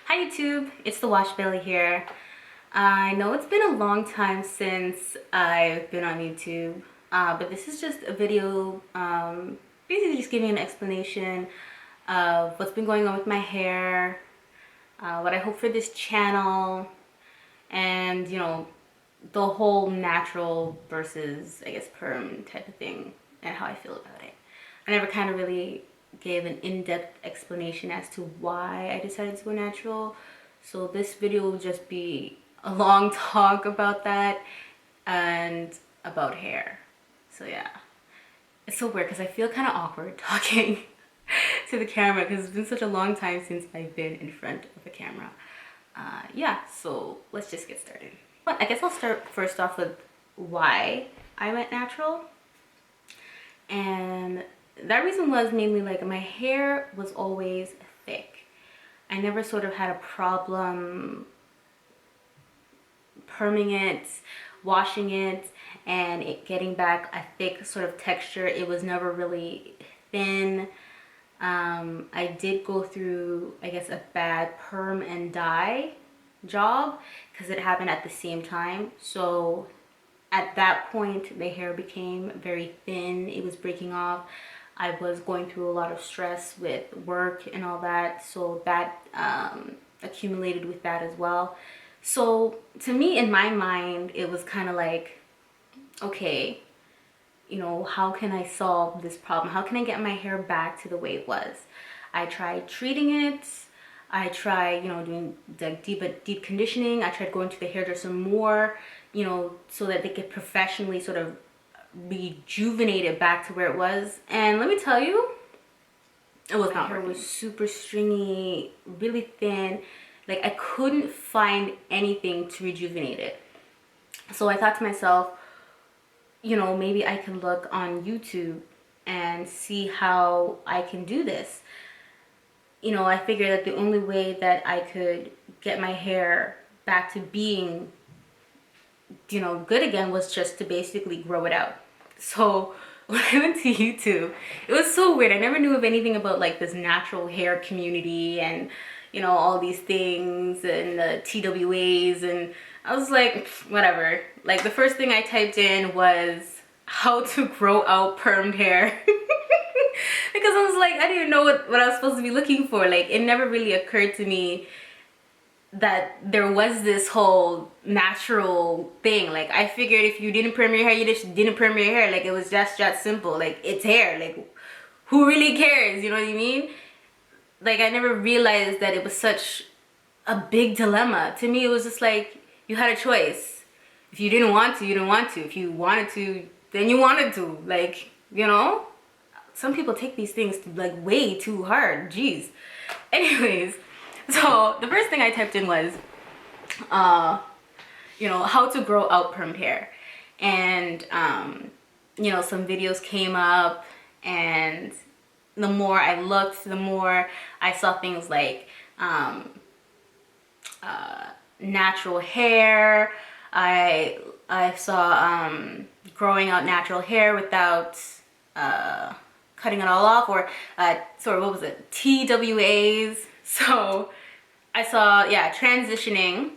Hi YouTube, it's the Wash Belly here. I know it's been a long time since I've been on YouTube, but this is just a video basically just giving an explanation of what's been going on with my hair, what I hope for this channel, and the whole natural versus I guess perm type of thing and how I feel about it. I never kind of really gave an in-depth explanation as to why I decided to go natural, so this video will just be a long talk about that and about hair. So yeah, it's so weird because I feel kind of awkward talking to the camera because it's been such a long time since I've been in front of a camera. Yeah, so let's just get started. But I guess I'll start first off with why I went natural. And that reason was mainly like my hair was always thick. I never sort of had a problem perming it, washing it, and it getting back a thick sort of texture. It was never really thin. I did go through, I guess, a bad perm and dye job because it happened at the same time. So at that point, the hair became very thin. It was breaking off. I was going through a lot of stress with work and all that, so that accumulated with that as well. So to me, in my mind, it was kind of like, okay, how can I solve this problem? How can I get my hair back to the way it was? I tried treating it. I tried, doing the deep conditioning. I tried going to the hairdresser more, so that they could professionally sort of rejuvenate it back to where it was. And let me tell you, it was not. My hair was super stringy, really thin. Like I couldn't find anything to rejuvenate it. So I thought to myself, maybe I can look on YouTube and see how I can do this. I figured that the only way that I could get my hair back to being, good again was just to basically grow it out. So when I went to YouTube, it was so weird. I never knew of anything about like this natural hair community and, all these things and the TWAs, and I was like, whatever. Like the first thing I typed in was how to grow out permed hair. Because I was like, I didn't even know what I was supposed to be looking for. Like it never really occurred to me that there was this whole natural thing. Like I figured if you didn't perm your hair, you just didn't perm your hair. Like it was just that simple. Like it's hair. Like who really cares? You know what I mean? Like I never realized that it was such a big dilemma. To me, it was just like you had a choice. If you didn't want to, you didn't want to. If you wanted to, then you wanted to. Like, some people take these things like way too hard. Jeez. Anyways, so the first thing I typed in was, how to grow out permed hair. And, some videos came up, and the more I looked, the more I saw things like natural hair. I saw growing out natural hair without cutting it all off, or sorry, what was it? TWAs. So I saw, yeah, transitioning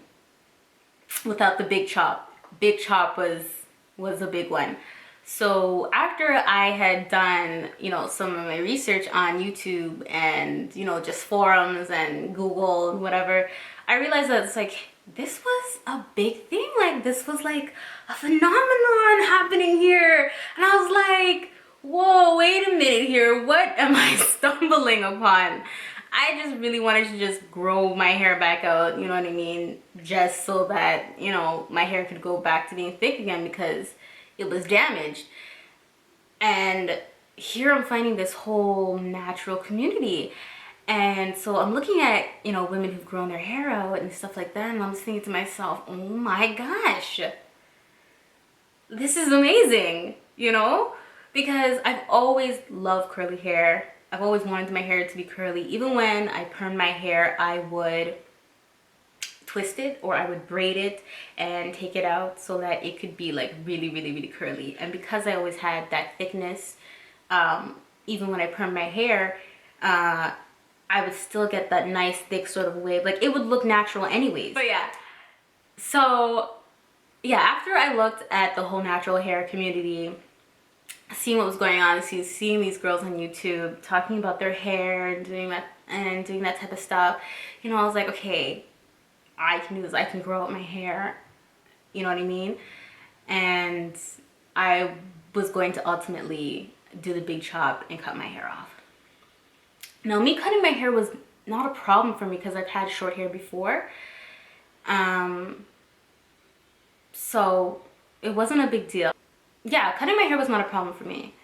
without the big chop. Big chop was a big one. So after I had done, some of my research on YouTube and, just forums and Google and whatever, I realized that it's like, this was a big thing. Like this was like a phenomenon happening here. And I was like, whoa, wait a minute here. What am I stumbling upon? I just really wanted to just grow my hair back out, you know what I mean? Just so that, my hair could go back to being thick again because it was damaged. And here I'm finding this whole natural community. And so I'm looking at, women who've grown their hair out and stuff like that. And I'm just thinking to myself, oh my gosh, this is amazing, because I've always loved curly hair. I've always wanted my hair to be curly. Even when I permed my hair, I would twist it or I would braid it and take it out so that it could be like really, really, really curly. And because I always had that thickness, even when I permed my hair, I would still get that nice thick sort of wave. Like it would look natural anyways. But yeah, so yeah, after I looked at the whole natural hair community, seeing what was going on, seeing these girls on YouTube talking about their hair and doing that type of stuff, you know, I was like, okay, I can do this. I can grow out my hair, you know what I mean? And I was going to ultimately do the big chop and cut my hair off. Now, me cutting my hair was not a problem for me because I've had short hair before. So it wasn't a big deal. Yeah, cutting my hair was not a problem for me.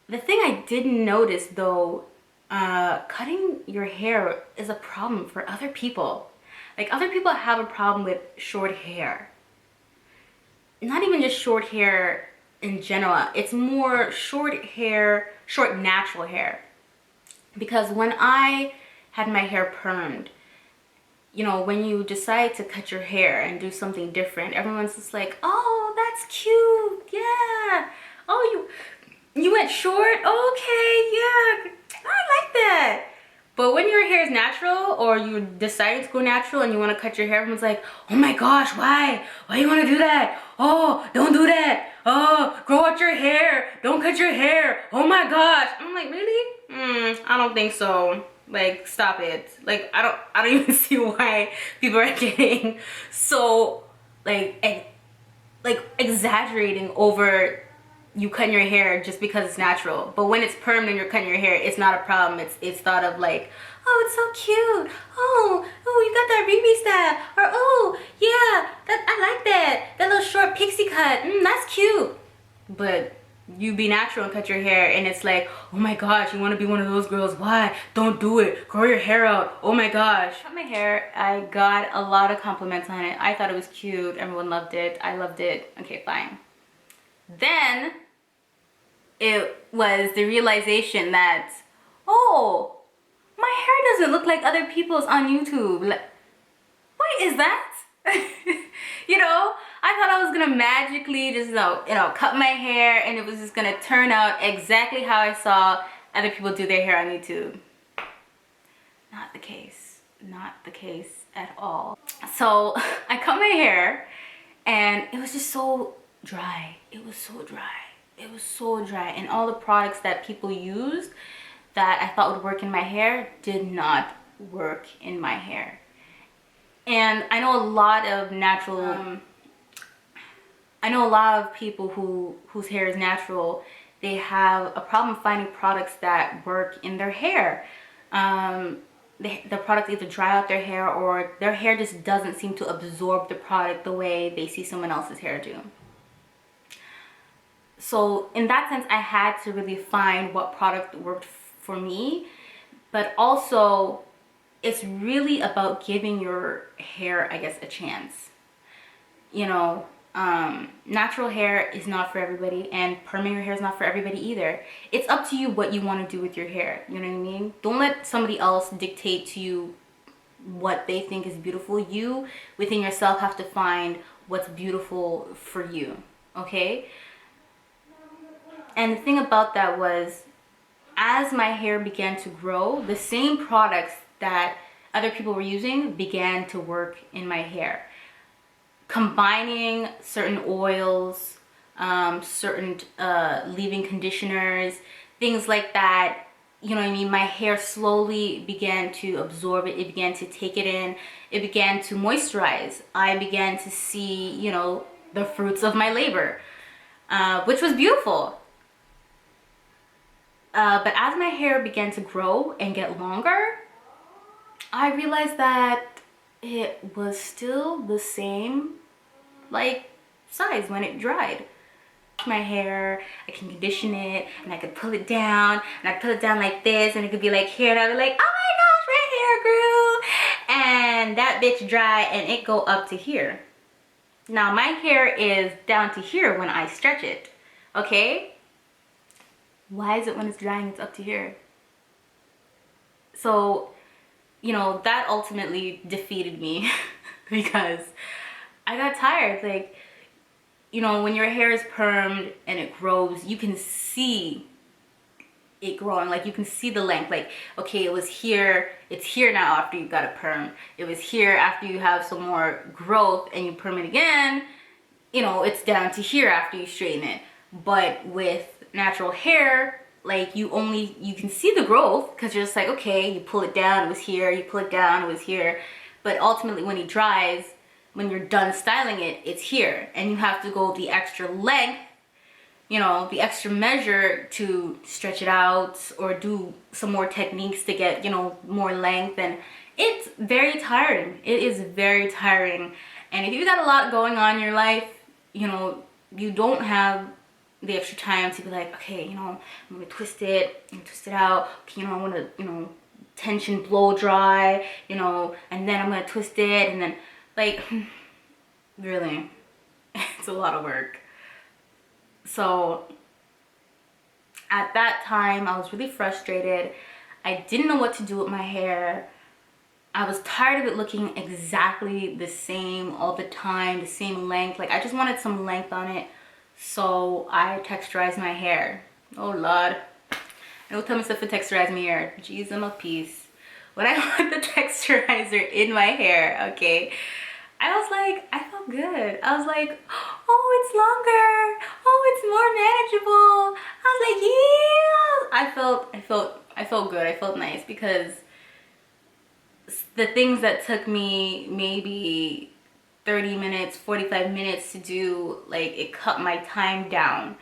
The thing I didn't notice though, cutting your hair is a problem for other people. Like other people have a problem with short hair. Not even just short hair in general. It's more short hair, short natural hair. Because when I had my hair permed, you know, when you decide to cut your hair and do something different, everyone's just like, oh, that's cute, yeah. Oh, you went short? Okay, yeah, I like that. But when your hair is natural or you decide to go natural and you want to cut your hair, everyone's like, oh my gosh, why? Why you want to do that? Oh, don't do that. Oh, grow out your hair. Don't cut your hair. Oh my gosh. I'm like, really? I don't think so. Like, stop it. Like, I don't even see why people are getting so like exaggerating over you cutting your hair just because it's natural. But when it's permanent and you're cutting your hair, it's not a problem. It's thought of like, oh, it's so cute. Oh, you got that Riri style. Or oh, yeah, I like that. That little short pixie cut. That's cute. But you be natural and cut your hair and it's like, oh my gosh, you want to be one of those girls. Why? Don't do it. Grow your hair out. Oh my gosh. Cut my hair. I got a lot of compliments on it. I thought it was cute. Everyone loved it. I loved it. Okay, fine. Then it was the realization that, oh, my hair doesn't look like other people's on YouTube. Like, what is that? You know, I thought I was gonna magically just, you know, cut my hair and it was just gonna turn out exactly how I saw other people do their hair on YouTube. Not the case. Not the case at all. So I cut my hair and it was just so dry. It was so dry. It was so dry. And all the products that people used that I thought would work in my hair did not work in my hair. And I know a lot of natural, I know a lot of people whose hair is natural, they have a problem finding products that work in their hair. The products either dry out their hair or their hair just doesn't seem to absorb the product the way they see someone else's hair do. So in that sense, I had to really find what product worked for me, but also it's really about giving your hair, I guess, a chance. You know, natural hair is not for everybody and perming your hair is not for everybody either. It's up to you what you want to do with your hair, you know what I mean? Don't let somebody else dictate to you what they think is beautiful. You, within yourself, have to find what's beautiful for you, okay? And the thing about that was, as my hair began to grow, the same products that other people were using began to work in my hair. Combining certain oils, certain leave-in conditioners, things like that, you know what I mean? My hair slowly began to absorb it. It began to take it in. It began to moisturize. I began to see, you know, the fruits of my labor, which was beautiful. But as my hair began to grow and get longer, I realized that it was still the same like size when it dried. My hair, I can condition it and I could pull it down and I pull it down like this and it could be like here and I'd be like, oh my gosh, my hair grew, and that bitch dry and it go up to here. Now my hair is down to here when I stretch it, okay? Why is it when it's drying it's up to here? So, you know, that ultimately defeated me because I got tired. Like, you know, when your hair is permed and it grows, you can see it growing. Like you can see the length, like, okay, it was here, it's here now after you got a perm. It was here after you have some more growth and you perm it again, you know, it's down to here after you straighten it. But with natural hair, like you can see the growth because you're just like, okay, you pull it down, it was here, you pull it down, it was here. But ultimately when it dries, when you're done styling it, it's here. And you have to go the extra length, you know, the extra measure to stretch it out or do some more techniques to get, you know, more length. And it's very tiring. It is very tiring. And if you've got a lot going on in your life, you know, you don't have the extra time to be like, okay, you know, I'm gonna twist it and twist it out. Okay, you know, I want to, you know, tension blow dry, you know, and then I'm gonna twist it, and then like, really, it's a lot of work. So at that time, I was really frustrated. I didn't know what to do with my hair. I was tired of it looking exactly the same all the time, the same length. Like I just wanted some length on it. So I texturized my hair. Oh Lord. Don't tell me stuff for texturizing my hair. Jeez, I'm a piece. When I put the texturizer in my hair, okay, I was like, I felt good. I was like, oh, it's longer. Oh, it's more manageable. I was like, yeah. I felt good. I felt nice because the things that took me maybe 30 minutes, 45 minutes to do, like it cut my time down.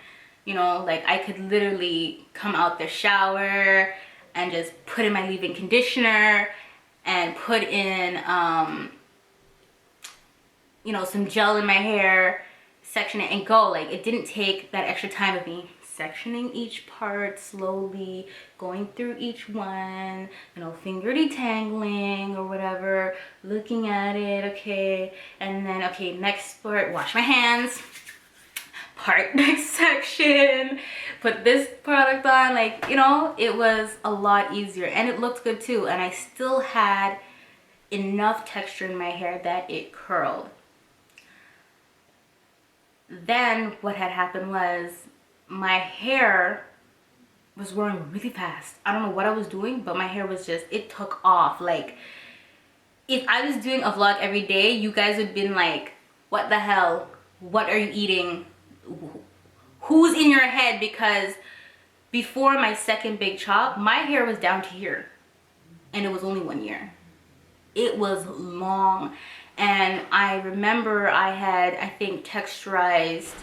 You know, like I could literally come out the shower and just put in my leave-in conditioner and put in, you know, some gel in my hair, section it and go. Like it didn't take that extra time of me sectioning each part slowly, going through each one, you know, finger detangling or whatever, looking at it, okay, and then, okay, next part, wash my hands, part next section, put this product on, like, you know, it was a lot easier and it looked good too, and I still had enough texture in my hair that it curled. Then what had happened was my hair was growing really fast. I don't know what I was doing, but my hair was just, it took off. Like if I was doing a vlog every day, you guys would have been like, what the hell? What are you eating? Who's in your head? Because before my second big chop, my hair was down to here and it was only 1 year. It was long. And I remember I had, I think, texturized,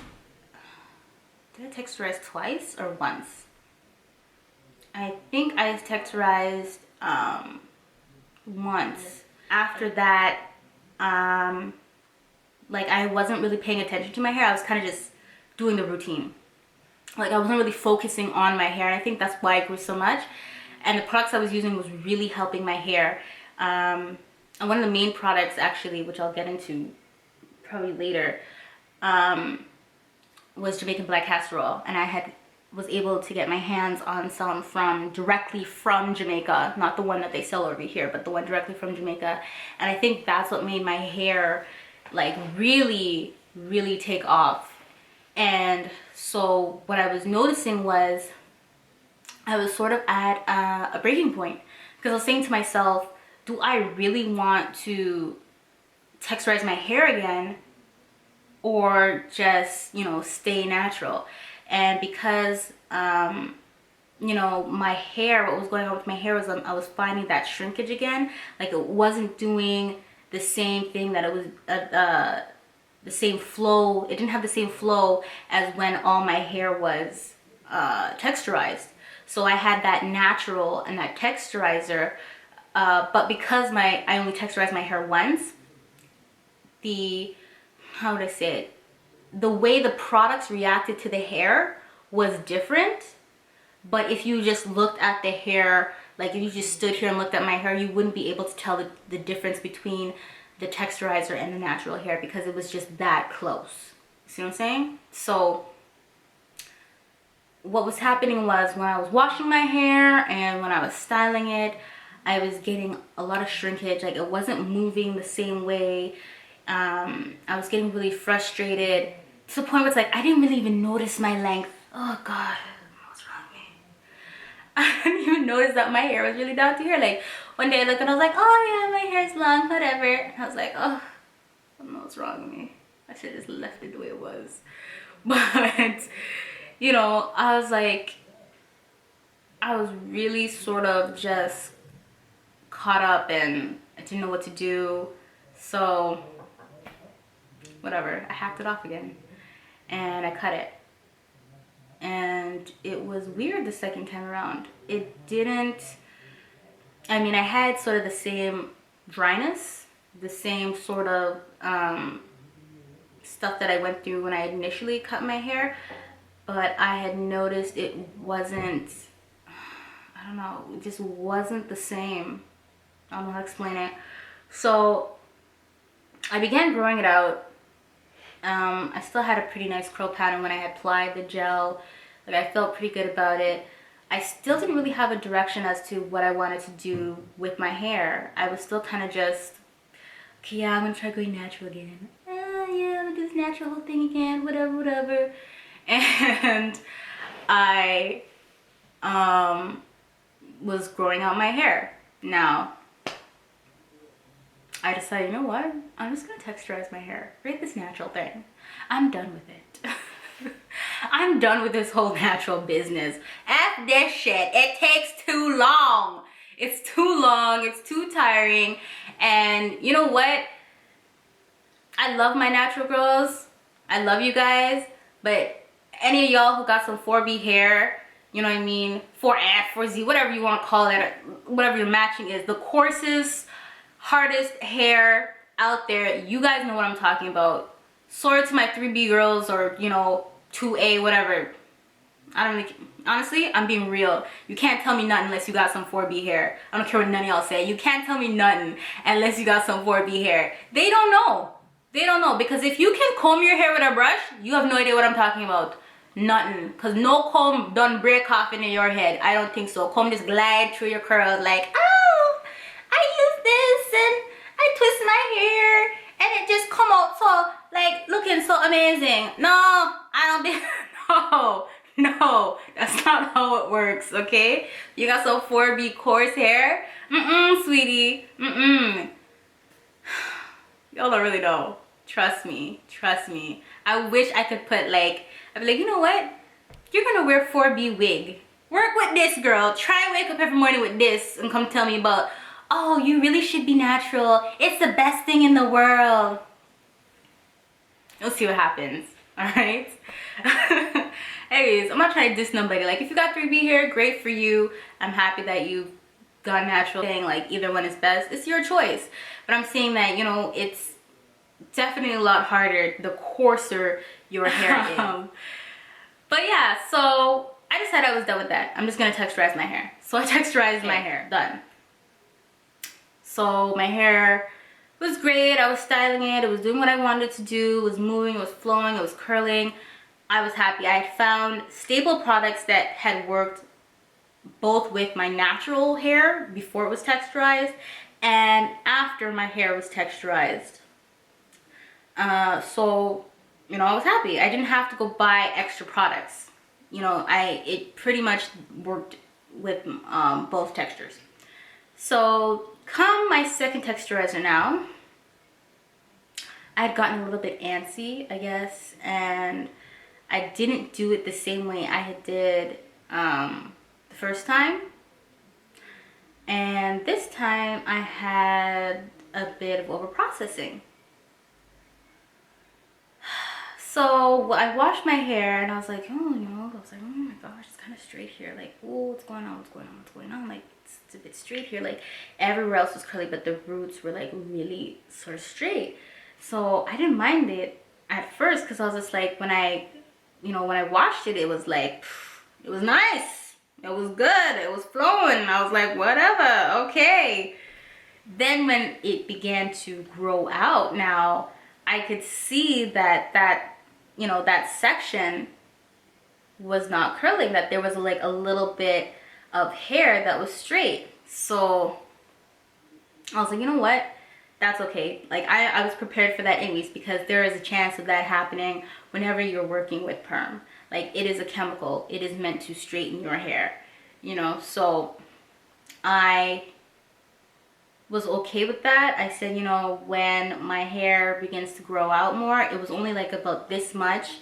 did I texturize twice or once? I think I texturized once. After that, like I wasn't really paying attention to my hair. I was kind of just doing the routine. Like I wasn't really focusing on my hair, and I think that's why it grew so much. And the products I was using was really helping my hair. And one of the main products actually, which I'll get into probably later, was Jamaican black castor oil, and I was able to get my hands on some directly from Jamaica, not the one that they sell over here, but the one directly from Jamaica. And I think that's what made my hair like really, really take off. And so what I was noticing was I was sort of at a breaking point, because I was saying to myself, do I really want to texturize my hair again, or just, you know, stay natural? And because, you know, my hair, what was going on with my hair was I was finding that shrinkage again. Like it wasn't doing the same thing that it was, the same flow. It didn't have the same flow as when all my hair was texturized. So I had that natural and that texturizer, but because I only texturized my hair once, how would I say it? The way the products reacted to the hair was different. But if you just looked at the hair, like if you just stood here and looked at my hair, you wouldn't be able to tell the difference between the texturizer and the natural hair, because it was just that close. See what I'm saying? So what was happening was when I was washing my hair and when I was styling it, I was getting a lot of shrinkage. Like it wasn't moving the same way. I was getting really frustrated to the point where it's like I didn't really even notice my length. Oh God, what's wrong with me? I didn't even notice that my hair was really down to here. Like one day I looked and I was like, oh yeah, my hair's long, whatever. And I was like, oh, I don't know what's wrong with me. I should have just left it the way it was. But, you know, I was like, I was really sort of just caught up and I didn't know what to do. So, whatever, I hacked it off again and I cut it. And it was weird the second time around. It didn't, I mean, I had sort of the same dryness, the same sort of stuff that I went through when I initially cut my hair, but I had noticed it wasn't, I don't know, it just wasn't the same. I don't know how to explain it. So I began growing it out. I still had a pretty nice curl pattern when I had applied the gel. Like, I felt pretty good about it. I still didn't really have a direction as to what I wanted to do with my hair. I was still kind of just, okay, yeah, I'm gonna try going natural again. Yeah, I'm gonna do this natural whole thing again, whatever, whatever. And I was growing out my hair. Now, I decided, you know what? I'm just gonna texturize my hair. Create this natural thing. I'm done with it. I'm done with this whole natural business. F this shit. It takes too long. It's too long. It's too tiring. And you know what? I love my natural girls. I love you guys. But any of y'all who got some 4B hair, you know what I mean? 4F, 4Z, whatever you want to call it, whatever your matching is. The coarsest, hardest hair out there. You guys know what I'm talking about. Sorry to my 3B girls or, you know, 2A, whatever. I don't really, honestly, I'm being real. You can't tell me nothing unless you got some 4B hair. I don't care what none of y'all say. You can't tell me nothing unless you got some 4B hair. They don't know. They don't know. Because if you can comb your hair with a brush, you have no idea what I'm talking about. Nothing. Because no comb done break off into your head. I don't think so. Comb just glide through your curls like, oh, I use this and I twist my hair and it just come out so, like, looking so amazing. No, I don't think, no, that's not how it works, okay? You got some 4B coarse hair? Sweetie, y'all don't really know. Trust me, trust me. I wish I could put like, I'd be like, you know what? You're gonna wear 4B wig. Work with this, girl. Try wake up every morning with this and come tell me about, oh, you really should be natural. It's the best thing in the world. We'll see what happens, all right? Anyways, I'm not trying to diss nobody. Like, if you got 3B hair, great for you. I'm happy that you've gone natural. Saying like either one is best. It's your choice. But I'm saying that, you know, it's definitely a lot harder the coarser your hair is. But yeah, so I decided I was done with that. I'm just gonna texturize my hair. So I texturized my hair. Done. So my hair was great. I was styling it. It was doing what I wanted to do. It was moving. It was flowing. It was curling. I was happy. I had found staple products that had worked both with my natural hair before it was texturized and after my hair was texturized. So, you know, I was happy. I didn't have to go buy extra products. You know, it pretty much worked with both textures. So come my second texturizer now, I had gotten a little bit antsy, I guess, and I didn't do it the same way I had did the first time. And this time I had a bit of overprocessing. So I washed my hair and I was like, oh, you know, I was like, oh my gosh, it's kind of straight here. Like, oh, what's going on? What's going on? What's going on? Like, it's a bit straight here. Like, everywhere else was curly, but the roots were like really sort of straight. So I didn't mind it at first because I was just like, when I washed it, it was like, it was nice. It was good. It was flowing. I was like, whatever, okay. Then when it began to grow out, now I could see that section was not curling, that there was like a little bit of hair that was straight. So I was like, you know what? That's okay. Like I was prepared for that anyways, because there is a chance of that happening whenever you're working with perm. Like, it is a chemical. It is meant to straighten your hair. you know. So I was okay with that. I said, you know, when my hair begins to grow out more, it was only like about this much.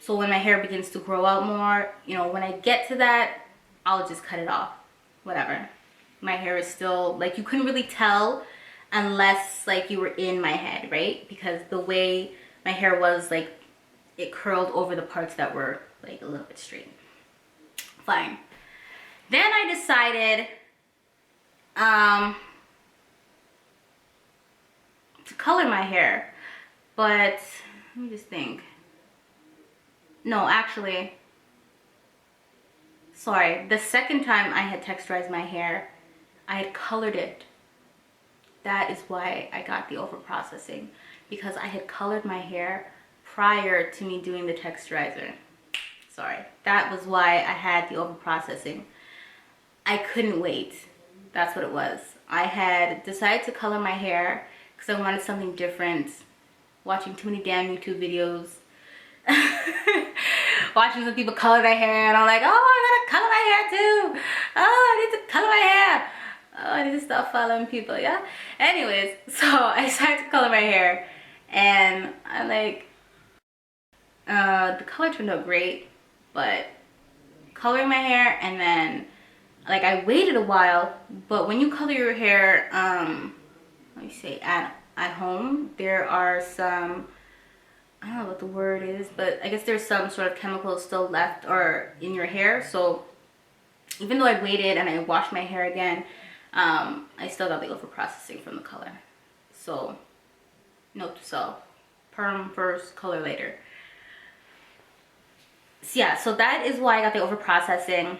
So when my hair begins to grow out more, you know, when I get to that, I'll just cut it off. Whatever. My hair is still, like, you couldn't really tell unless, like, you were in my head, right? Because the way my hair was, like, it curled over the parts that were, like, a little bit straight. Fine. Then I decided to color my hair. But, let me just think. No, actually, sorry. The second time I had texturized my hair, I had colored it. That is why I got the overprocessing, because I had colored my hair prior to me doing the texturizer. Sorry, that was why I had the overprocessing. I couldn't wait. That's what it was. I had decided to color my hair because I wanted something different. Watching too many damn YouTube videos. Watching some people color their hair, and I'm like, oh, I gotta color my hair too. Oh, I need to color my hair. Oh, I need to stop following people, yeah? Anyways, so I decided to color my hair, and I'm like, the color turned out great, but coloring my hair, and then, like, I waited a while, but when you color your hair, let me say, at home, there are some, I don't know what the word is, but I guess there's some sort of chemicals still left or in your hair. So even though I waited and I washed my hair again, I still got the overprocessing from the color. So note to self, perm first, color later. So yeah, so that is why I got the overprocessing.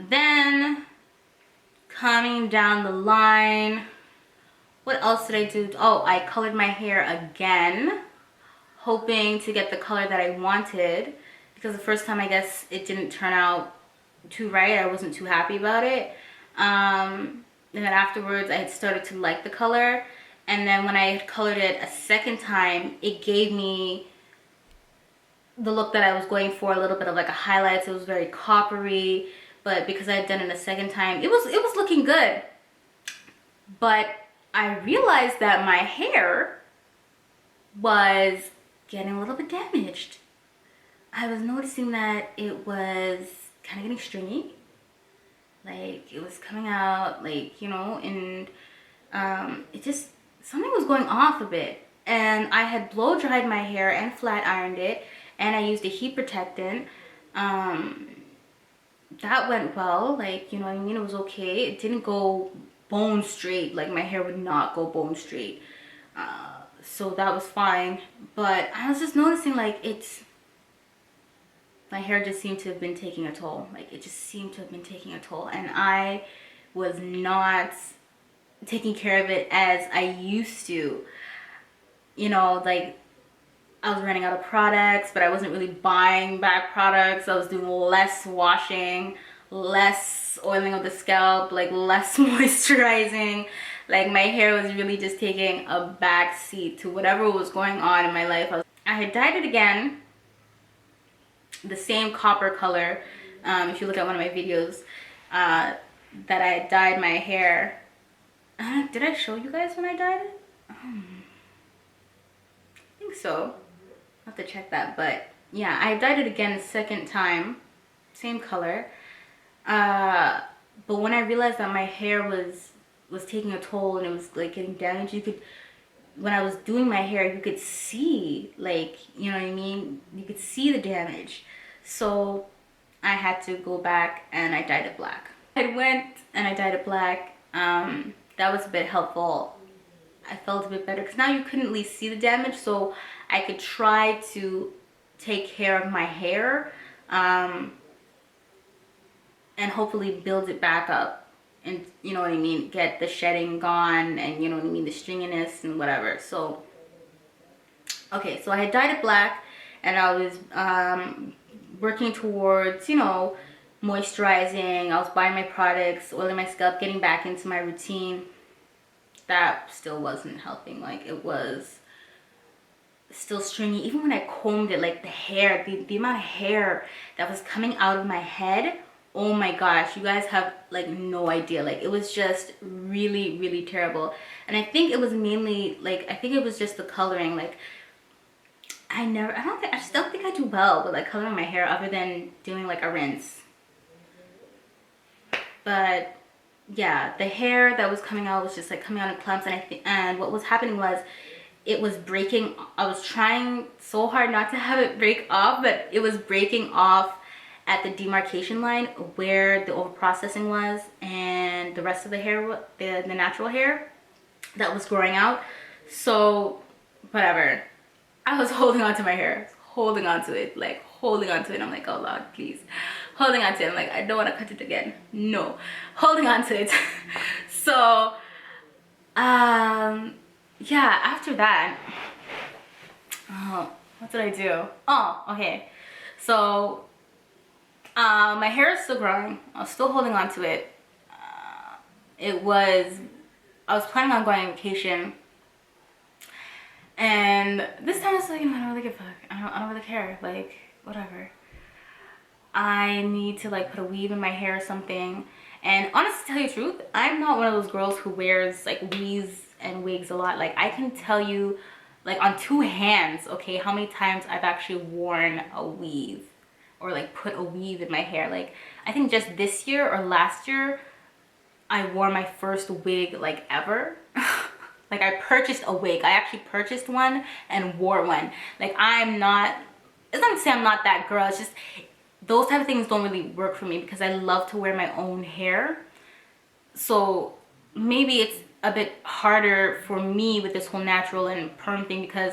Then coming down the line, what else did I do? Oh, I colored my hair again, hoping to get the color that I wanted, because the first time I guess it didn't turn out too right. I wasn't too happy about it. And then afterwards I had started to like the color, and then when I had colored it a second time, it gave me the look that I was going for, a little bit of like a highlights. It was very coppery, but because I had done it a second time, it was looking good. But I realized that my hair was getting a little bit damaged. I was noticing that it was kind of getting stringy. Like, it was coming out, like, you know, and it just, something was going off a bit. And I had blow dried my hair and flat ironed it, and I used a heat protectant. That went well, like, you know what I mean? It was okay. It didn't go bone straight. Like, my hair would not go bone straight. So that was fine. But I was just noticing, like, my hair just seemed to have been taking a toll. Like, it just seemed to have been taking a toll. And I was not taking care of it as I used to. You know, like, I was running out of products, but I wasn't really buying back products. I was doing less washing, less oiling of the scalp, like less moisturizing. Like, my hair was really just taking a back seat to whatever was going on in my life. I had dyed it again, the same copper color. If you look at one of my videos, that I dyed my hair. Did I show you guys when I dyed it? I think so. I'll have to check that. But yeah, I dyed it again the second time, same color. But when I realized that my hair was taking a toll and it was like getting damaged, you could, when I was doing my hair, you could see, like, you know what I mean? You could see the damage. So I had to go back and I dyed it black. I went and I dyed it black. That was a bit helpful. I felt a bit better because now you couldn't really see the damage, so I could try to take care of my hair and hopefully build it back up, and you know what I mean, get the shedding gone, and you know what I mean, the stringiness and whatever. So okay, so I had dyed it black, and I was working towards, you know, moisturizing. I was buying my products, oiling my scalp, getting back into my routine. That still wasn't helping. Like, it was still stringy. Even when I combed it, like the hair, the amount of hair that was coming out of my head, oh my gosh, you guys have like no idea. Like it was just really, really terrible. And I think it was mainly like, I think it was just the coloring. Like I just don't think I do well with like coloring my hair other than doing like a rinse. But yeah, the hair that was coming out was just like coming out in clumps, and what was happening was it was breaking. I was trying so hard not to have it break off, but it was breaking off at the demarcation line where the overprocessing was, and the rest of the hair, the natural hair that was growing out. So whatever, I was holding on to my hair, holding on to it, like holding on to it. I'm like, oh Lord, please. Holding on to it. I'm like, I don't want to cut it again. No. Holding on to it. So, yeah, after that, what did I do? Oh, okay. So, my hair is still growing. I was still holding on to it. I was planning on going on vacation. And this time I was like, I don't really give a fuck. I don't really care. Like, whatever. I need to like put a weave in my hair or something. And honestly, to tell you the truth, I'm not one of those girls who wears like weaves and wigs a lot. Like I can tell you like on two hands, okay, how many times I've actually worn a weave or like put a weave in my hair. Like I think just this year or last year, I wore my first wig like ever. Like I purchased a wig. I actually purchased one and wore one. Like it's not to say I'm not that girl. It's just those type of things don't really work for me because I love to wear my own hair. So maybe it's a bit harder for me with this whole natural and perm thing because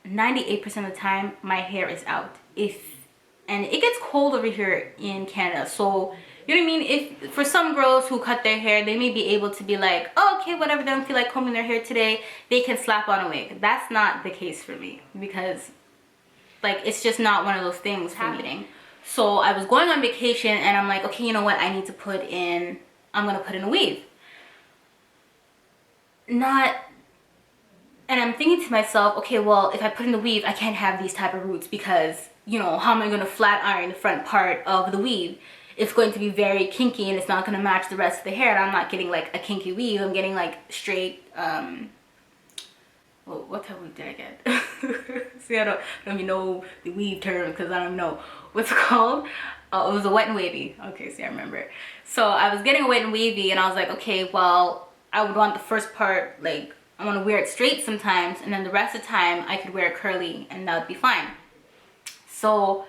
98% of the time my hair is out. And it gets cold over here in Canada. So you know what I mean? If for some girls who cut their hair, they may be able to be like, oh, okay, whatever, they don't feel like combing their hair today, they can slap on a wig. That's not the case for me because like it's just not one of those things happening. So I was going on vacation and I'm like, okay, you know what? I'm gonna put in a weave. And I'm thinking to myself, okay, well, if I put in the weave, I can't have these type of roots because, you know, how am I gonna flat iron the front part of the weave? It's going to be very kinky and it's not gonna match the rest of the hair. And I'm not getting like a kinky weave. I'm getting like straight, well, what type of weave did I get? See, I don't even know the weave term because I don't know what's it called. Oh, it was a wet and wavy. Okay, see, I remember. So I was getting a wet and wavy and I was like, okay, well, I would want the first part, like, I want to wear it straight sometimes and then the rest of the time I could wear it curly and that would be fine. So,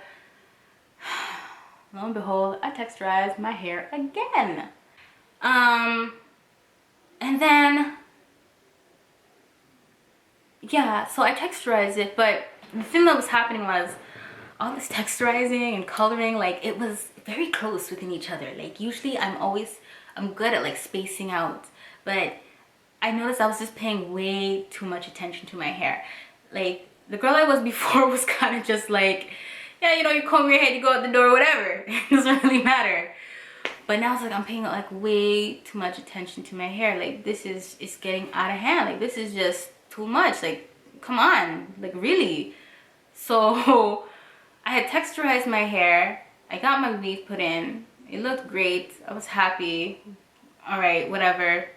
lo and behold, I texturized my hair again. And then, yeah, so I texturized it, but the thing that was happening was all this texturizing and coloring, like it was very close within each other. Like usually I'm good at like spacing out, but I noticed I was just paying way too much attention to my hair. Like the girl I was before was kind of just like, yeah, you know, you comb your head, you go out the door, whatever. It doesn't really matter. But now it's like I'm paying like way too much attention to my hair. Like it's getting out of hand. Like this is just too much. Like come on, like really. So I had texturized my hair. I got my weave put in. It looked great. I was happy. All right, whatever.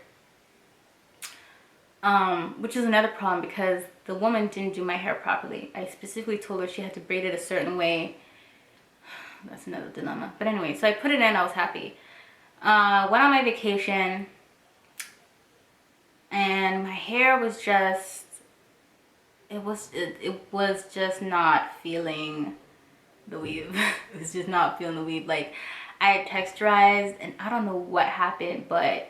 Which is another problem because the woman didn't do my hair properly. I specifically told her she had to braid it a certain way. That's another dilemma. But anyway, so I put it in. I was happy. Went on my vacation. And my hair was just... It was just not feeling the weave. It was just not feeling the weave. Like, I had texturized and I don't know what happened, but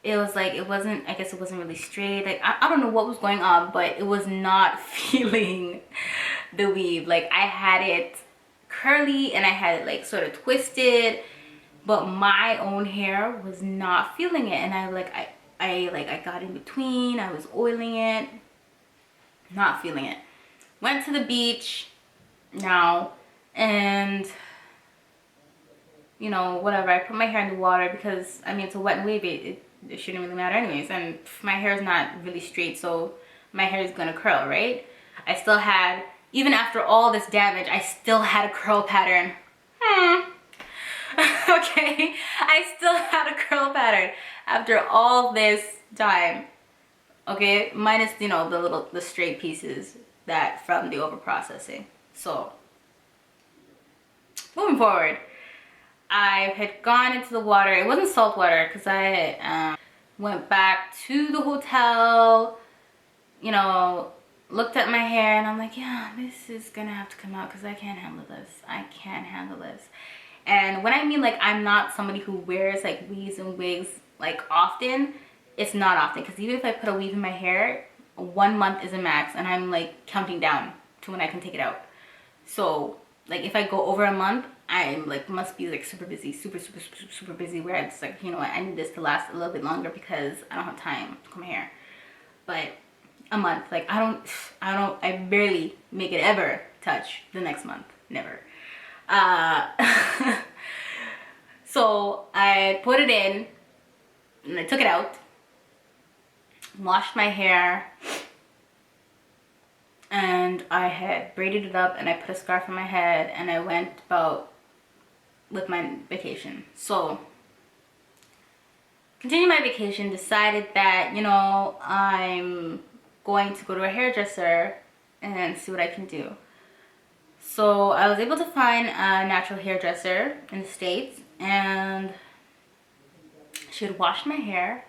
it was like, I guess it wasn't really straight. Like, I don't know what was going on, but it was not feeling the weave. Like, I had it curly and I had it like sort of twisted, but my own hair was not feeling it. And I got in between, I was oiling it, not feeling it. Went to the beach now and you know, whatever, I put my hair in the water because I mean it's a wet and wavy, it shouldn't really matter anyways, and my hair is not really straight, so my hair is gonna curl, right? I still had, even after all this damage, I still had a curl pattern. Okay, I still had a curl pattern after all this time. Okay, minus, you know, the straight pieces that from the over processing. So moving forward, I had gone into the water. It wasn't salt water because I went back to the hotel, you know, looked at my hair, and I'm like, yeah, this is gonna have to come out because I can't handle this. I can't handle this. And when I mean, like, I'm not somebody who wears like weaves and wigs like often, it's not often, because even if I put a weave in my hair, 1 month is a max, and I'm like counting down to when I can take it out. So like if I go over a month, I'm like must be like super busy, super busy, where it's like, you know what, I need this to last a little bit longer because I don't have time to comb my hair. But a month, like I barely make it ever touch the next month, never. So I put it in and I took it out, washed my hair, and I had braided it up and I put a scarf on my head, and I went about with my vacation. So continued my vacation, decided that, you know, I'm going to go to a hairdresser and see what I can do. So I was able to find a natural hairdresser in the States, and she had washed my hair,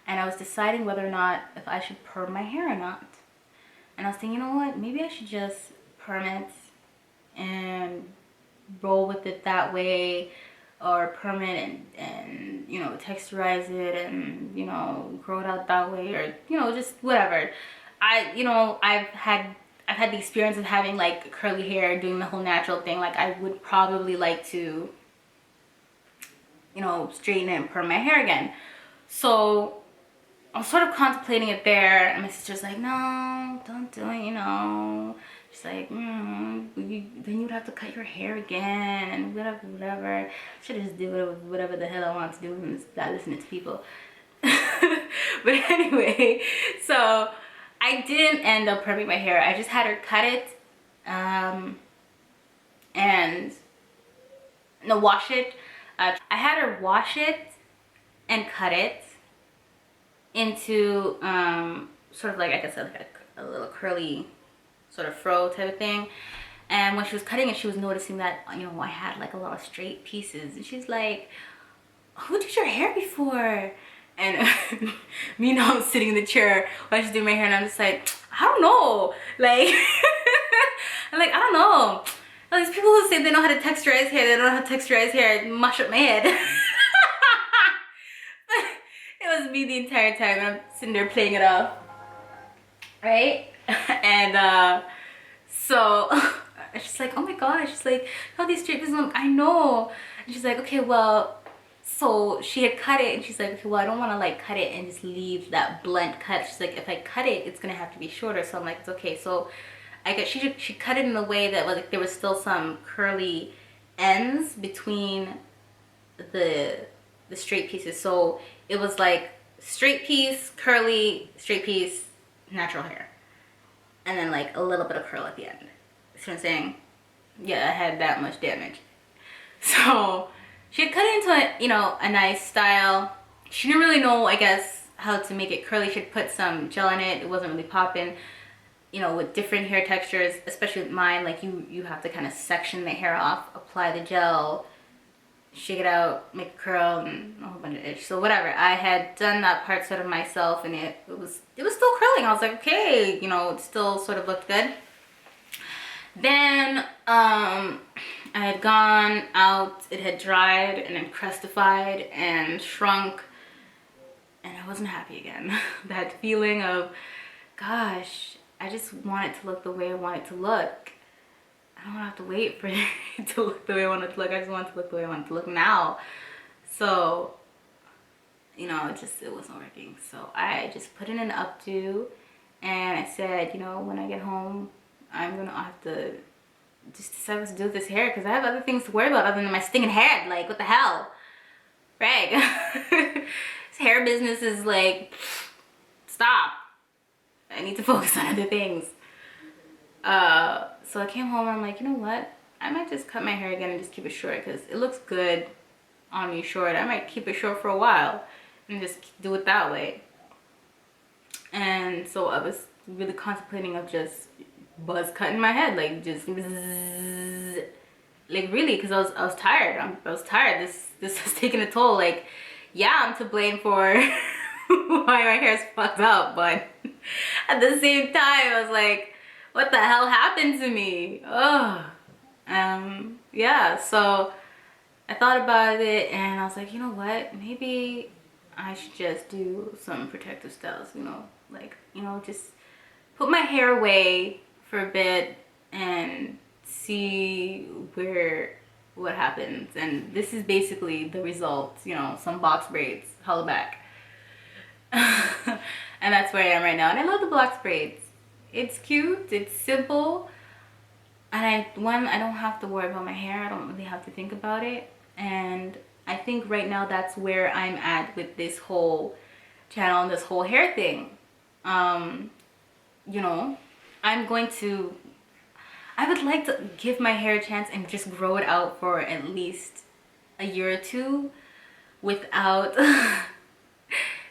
and I was deciding whether or not if I should perm my hair or not. And I was thinking, you know what, maybe I should just perm it and roll with it that way, or perm it and you know, texturize it and, you know, grow it out that way, or, you know, just whatever. I've had the experience of having like curly hair, doing the whole natural thing. Like I would probably like to, you know, straighten it and perm my hair again. So I was sort of contemplating it there, and my sister's like, no, don't do it, you know. She's like, then you'd have to cut your hair again and whatever. Should have just do whatever the hell I want to do and stop listening to people. But anyway, so I didn't end up perming my hair. I just had her cut it, wash it. I had her wash it and cut it into sort of like I said, like a little curly sort of fro type of thing. And when she was cutting it, she was noticing that, you know, I had like a lot of straight pieces, and she's like, who did your hair before? And me now, I'm sitting in the chair while she's doing my hair, and I'm just like, I don't know, like I'm like, I don't know. All these people who say they know how to texturize hair, they don't know how to texturize hair, mush up my head. It was me the entire time, and I'm sitting there playing it off, right? And so she's like, oh my gosh, she's like, how these straight pieces, I know. And she's like, okay, well, so she had cut it, and she's like, okay, well, I don't want to like cut it and just leave that blunt cut. She's like, if I cut it, it's gonna have to be shorter. So I'm like, it's okay. So I guess she cut it in a way that like there was still some curly ends between the straight pieces. So it was like straight piece, curly, straight piece, natural hair, and then like a little bit of curl at the end. See what I'm saying? Yeah, I had that much damage. So she had cut it into a, you know, a nice style. She didn't really know, I guess, how to make it curly. She had put some gel in it. It wasn't really popping. You know, with different hair textures, especially with mine, like you have to kind of section the hair off, apply the gel, shake it out, make it curl, and a whole bunch of itch. So whatever, I had done that part sort of myself, and it was still curling. I was like, okay, you know, it still sort of looked good. Then I had gone out, it had dried and then crustified and shrunk, and I wasn't happy again. That feeling of, gosh, I just want it to look the way I want it to look. I don't have to wait for it to look the way I want it to look. I just want it to look the way I want it to look now. So, you know, it wasn't working. So I just put in an updo, and I said, you know, when I get home, I'm gonna have to just decide what to do with this hair, because I have other things to worry about other than my stinging head. Like, what the hell? Right? This hair business is like, stop. I need to focus on other things. So I came home and I'm like, you know what? I might just cut my hair again and just keep it short because it looks good on me short. I might keep it short for a while and just do it that way. And so I was really contemplating of just buzz cutting my head, like just bzzz, like really, because I was tired. I was tired. This was taking a toll. Like, yeah, I'm to blame for why my hair's fucked up, but at the same time, I was like, what the hell happened to me? Oh, yeah. So I thought about it, and I was like, you know what? Maybe I should just do some protective styles. You know, like, you know, just put my hair away for a bit and see what happens. And this is basically the result, you know, some box braids, holla back. And that's where I am right now, and I love the box braids. It's cute, it's simple, and I don't have to worry about my hair. I don't really have to think about it. And I think right now that's where I'm at with this whole channel and this whole hair thing. You know, I would like to give my hair a chance and just grow it out for at least a year or two without,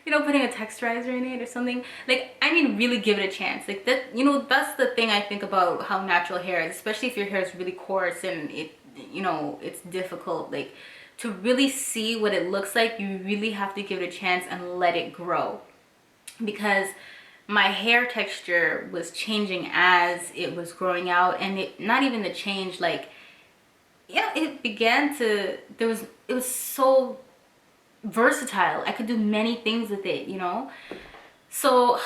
you know, putting a texturizer in it or something. Like, I mean, really give it a chance. Like that, you know, that's the thing I think about how natural hair is, especially if your hair is really coarse and it, you know, it's difficult. Like, to really see what it looks like, you really have to give it a chance and let it grow. Because my hair texture was changing as it was growing out, and it, not even the change, like, yeah, it began to, it was so versatile. I could do many things with it, you know. So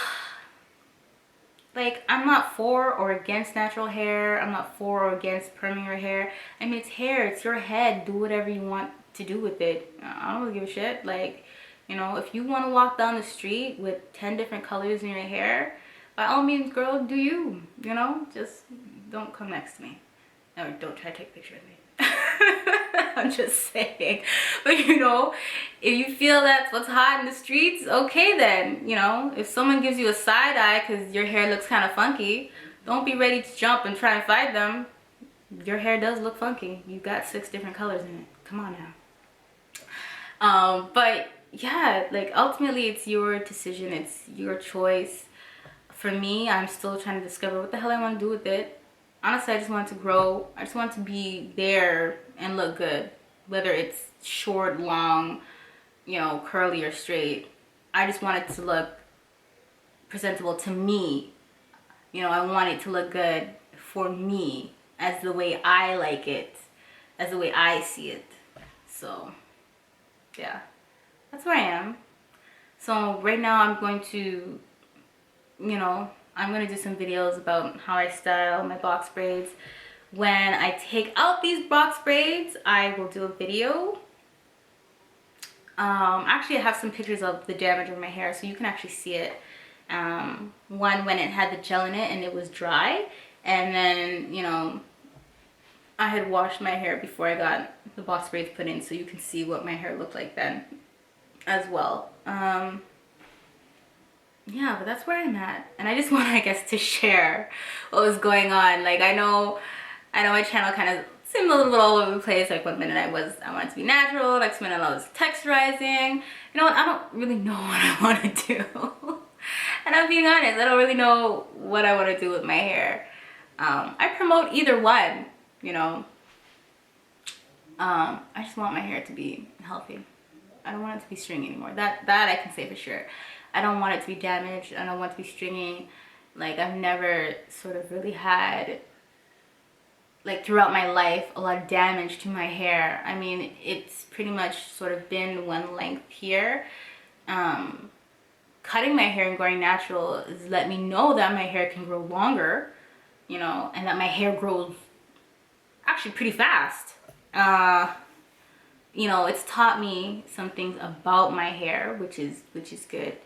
like, I'm not for or against natural hair. I'm not for or against perming your hair. I mean, it's hair, it's your head. Do whatever you want to do with it. I don't really give a shit. Like, you know, if you want to walk down the street with 10 different colors in your hair, by all means, girl, do you. You know, just don't come next to me. Or don't try to take a picture of me. I'm just saying. But you know, if you feel that's what's hot in the streets, okay then. You know, if someone gives you a side eye because your hair looks kind of funky, don't be ready to jump and try and fight them. Your hair does look funky. You got 6 different colors in it. Come on now. But yeah, like, ultimately it's your decision, it's your choice. For me, I'm still trying to discover what the hell I want to do with it. Honestly, I just want it to grow. I just want it to be there and look good, whether it's short, long, you know, curly or straight. I just want it to look presentable to me. You know, I want it to look good for me, as the way I like it, as the way I see it. So yeah, that's where I am. So right now I'm going to, you know, I'm going to do some videos about how I style my box braids. When I take out these box braids, I will do a video. Actually, I have some pictures of the damage of my hair, so you can actually see it. One when it had the gel in it and it was dry, and then, you know, I had washed my hair before I got the box braids put in, so you can see what my hair looked like then as well. Yeah, but that's where I'm at, and I just want, I guess, to share what was going on. Like, I know my channel kind of seemed a little bit all over the place. Like, one minute I wanted to be natural, next minute I was texturizing. You know what, I don't really know what I want to do. And I'm being honest, I don't really know what I want to do with my hair. I promote either one, you know. I just want my hair to be healthy. I don't want it to be stringy anymore. That I can say for sure. I don't want it to be damaged. I don't want it to be stringy. Like, I've never sort of really had, like, throughout my life, a lot of damage to my hair. I mean, it's pretty much sort of been one length here. Cutting my hair and going natural has let me know that my hair can grow longer, you know, and that my hair grows actually pretty fast. You know, it's taught me some things about my hair, which is good.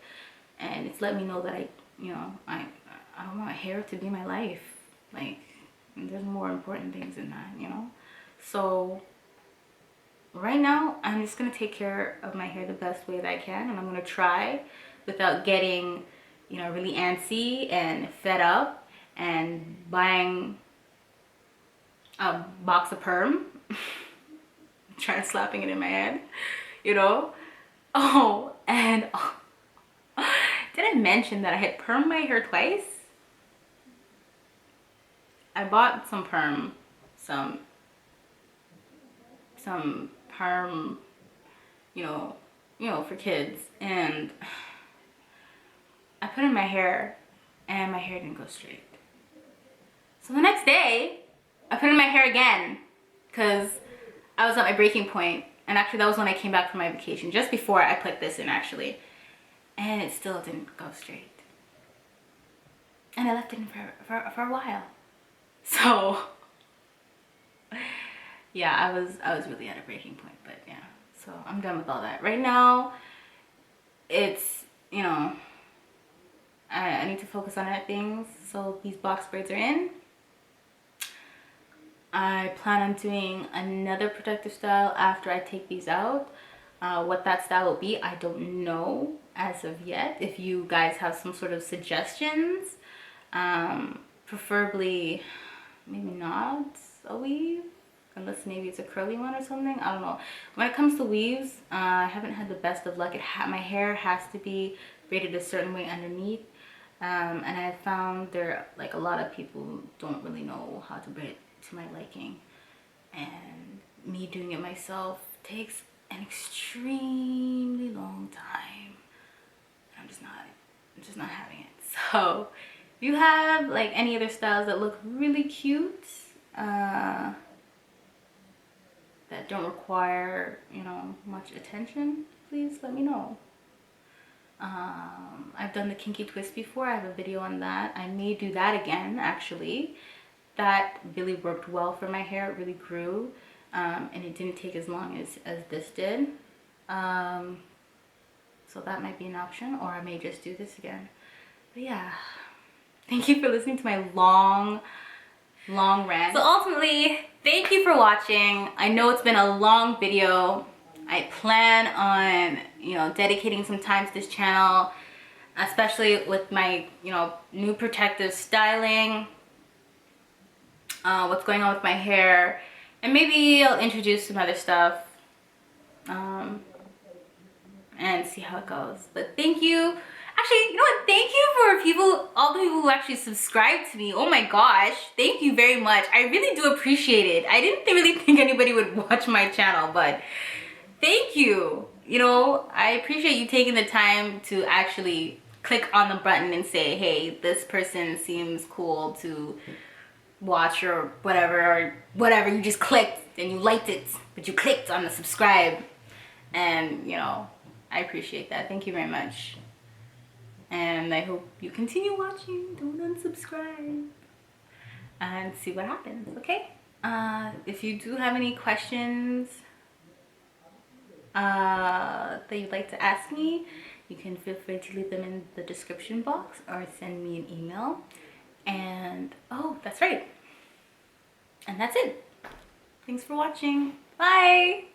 And it's let me know that I don't want hair to be my life. Like, there's more important things than that, you know? So right now, I'm just gonna take care of my hair the best way that I can, and I'm gonna try without getting, you know, really antsy and fed up and buying a box of perm, trying slapping it in my head, you know. Oh, and did I mention that I had permed my hair twice? I bought some perm, some perm, you know, for kids, and I put in my hair and my hair didn't go straight. So the next day, I put in my hair again because I was at my breaking point. And actually that was when I came back from my vacation, just before I put this in actually. And it still didn't go straight. And I left it in for a while. So yeah, I was really at a breaking point, but yeah. So I'm done with all that. Right now, it's, you know, I need to focus on other things. So these box braids are in. I plan on doing another protective style after I take these out. What that style will be, I don't know as of yet. If you guys have some sort of suggestions, preferably maybe not a weave, unless maybe it's a curly one or something. I don't know. When it comes to weaves, I haven't had the best of luck. My hair has to be braided a certain way underneath. And I found like a lot of people don't really know how to braid to my liking, and me doing it myself takes an extremely long time. I'm just not having it. So if you have like any other styles that look really cute, that don't require, you know, much attention, please let me know. I've done the kinky twist before. I have a video on that. I may do that again actually. That really worked well for my hair. It really grew, and it didn't take as long as this did. So that might be an option, or I may just do this again. But yeah, thank you for listening to my long rant. So ultimately, thank you for watching. I know it's been a long video. I plan on, you know, dedicating some time to this channel, especially with my, you know, new protective styling. What's going on with my hair, and maybe I'll introduce some other stuff, and see how it goes. But thank you. Actually, you know what? Thank you for all the people who actually subscribe to me. Oh my gosh, thank you very much. I really do appreciate it. I didn't really think anybody would watch my channel, but thank you. You know, I appreciate you taking the time to actually click on the button and say, hey, this person seems cool to watch, or whatever, you just clicked and you liked it, but you clicked on the subscribe, and you know, I appreciate that. Thank you very much, and I hope you continue watching. Don't unsubscribe and see what happens. Okay, if you do have any questions that you'd like to ask me, you can feel free to leave them in the description box or send me an email. And oh, that's right, and that's it. Thanks for watching. Bye.